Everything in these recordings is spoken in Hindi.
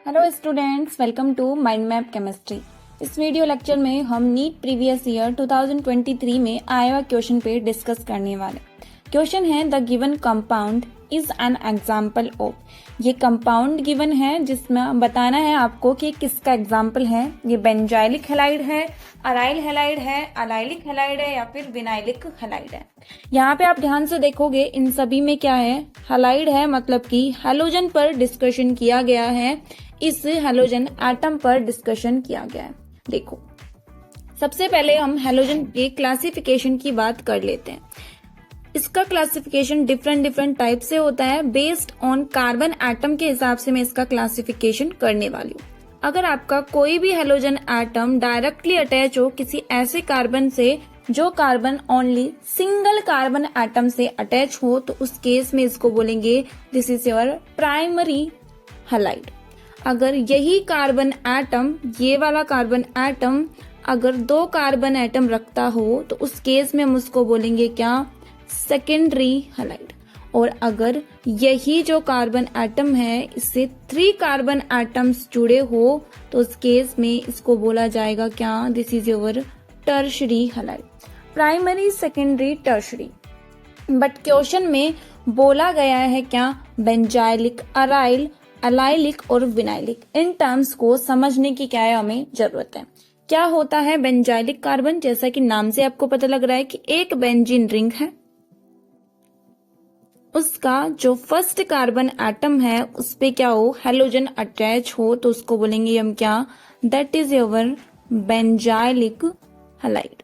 Hello students, welcome to mind map chemistry. इस वीडियो लेक्चर में हम नीट प्रीवियस ईयर 2023 में आया हुआ क्वेश्चन पे डिस्कस करने वाले। क्वेश्चन है the given compound is an example of. ये कंपाउंड गिवन है जिसमें बताना है आपको कि किसका एग्जाम्पल है। ये बेंजाइलिक हैलाइड है, अराइल हैलाइड है, अलाइलिक हैलाइड है या फिर विनाइलिक हैलाइड है। यहाँ पे आप ध्यान से देखोगे इन सभी में क्या है, हैलाइड है, मतलब कि हैलोजन पर डिस्कशन किया गया है। इस हैलोजन एटम पर डिस्कशन किया गया है। देखो, सबसे पहले हम हैलोजन के क्लासिफिकेशन की बात कर लेते हैं। इसका क्लासिफिकेशन डिफरेंट टाइप से होता है। बेस्ड ऑन कार्बन एटम के हिसाब से मैं इसका क्लासिफिकेशन करने वाली हूँ। अगर आपका कोई भी हैलोजन एटम डायरेक्टली अटैच हो किसी ऐसे कार्बन से जो carbon only single carbon atom से अटैच हो, तो उस केस में इसको बोलेंगे this is your primary halide. अगर यही कार्बन एटम, ये वाला कार्बन एटम अगर दो कार्बन एटम रखता हो, तो उस केस में हम उसको बोलेंगे क्या, सेकेंडरी हैलाइड। और अगर यही जो कार्बन एटम है इससे 3 कार्बन एटम्स जुड़े हो, तो उस केस में इसको बोला जाएगा क्या, this is your tertiary halide. Primary, secondary, tertiary. But question में बोला गया है क्या, बेंजाइलिक, अराइल, अलाइलिक और विनाइलिक। इन टर्म्स को समझने की क्या है हमें जरूरत है। क्या होता है बेंजाइलिक कार्बन? जैसा कि नाम से आपको पता लग रहा है कि एक बेंजीन रिंग है, उसका जो फर्स्ट कार्बन एटम है उस पे क्या हो, हैलोजन अटैच हो, तो उसको बोलेंगे हम क्या, that is your benzylic halide.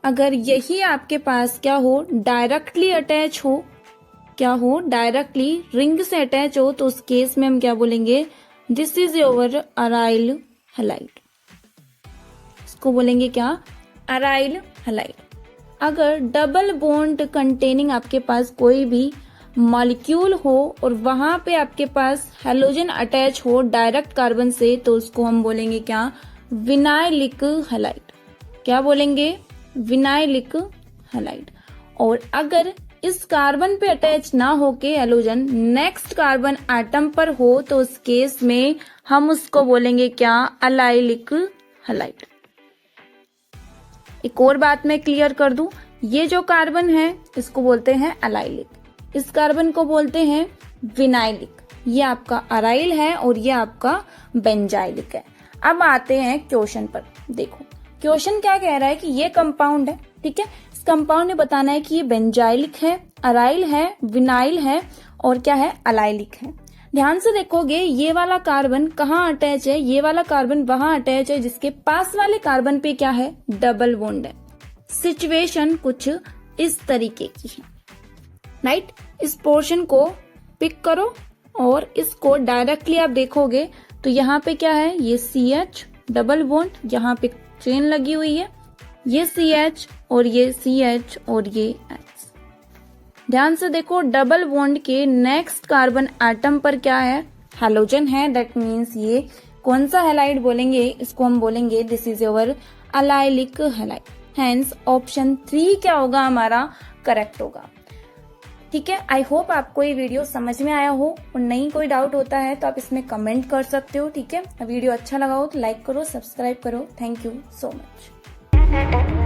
अगर यही आपके पास क्या हो, डायरेक्टली अटैच हो, क्या हो, डायरेक्टली रिंग से अटैच हो, तो उस केस में हम क्या बोलेंगे, this is your aryl halide. इसको बोलेंगे क्या, अराइल हैलाइड। अगर डबल बॉन्ड कंटेनिंग आपके पास कोई भी मॉलिक्यूल हो और वहां पे आपके पास हैलोजन अटैच हो डायरेक्ट कार्बन से, तो उसको हम बोलेंगे क्या, विनाइलिक हैलाइड। क्या बोलेंगे, विनाइलिक हैलाइड। और अगर इस कार्बन पे अटैच ना होके हैलोजन नेक्स्ट कार्बन एटम पर हो, तो उस केस में हम उसको बोलेंगे क्या, अलाइलिक हैलाइड। एक और बात मैं क्लियर कर दूं, ये जो कार्बन है इसको बोलते हैं अलाइलिक, इस कार्बन को बोलते हैं विनाइलिक। ये आपका अराइल है और ये आपका बेंजाइलिक है। अब आते हैं क्वेश्चन पर। देखो क्वेश्चन क्या कह रहा है कि ये कंपाउंड है, ठीक है। इस कंपाउंड में बताना है कि ये बेंजाइलिक है, अराइल है, विनाइल है और क्या है, अलाइलिक है। ध्यान से देखोगे ये वाला कार्बन कहाँ अटैच है, ये वाला कार्बन वहां अटैच है जिसके पास वाले कार्बन पे क्या है, डबल बॉन्ड है। सिचुएशन कुछ इस तरीके की है, राइट। इस पोर्शन को पिक करो और इसको डायरेक्टली आप देखोगे तो यहाँ पे क्या है, ये CH डबल बॉन्ड, यहाँ पे चेन लगी हुई है, ये CH और ये CH और ये H। ध्यान से देखो डबल बॉन्ड के नेक्स्ट कार्बन एटम पर क्या है, हैलोजन है। दैट मीन्स ये कौन सा हैलाइड बोलेंगे, इसको हम बोलेंगे this is your allylic halide. Hence option 3 क्या होगा हमारा, करेक्ट होगा। ठीक है, आई होप आपको ये वीडियो समझ में आया हो और नहीं कोई डाउट होता है तो आप इसमें कमेंट कर सकते हो। ठीक है, वीडियो अच्छा लगा हो तो लाइक करो, सब्सक्राइब करो। Thank you so much.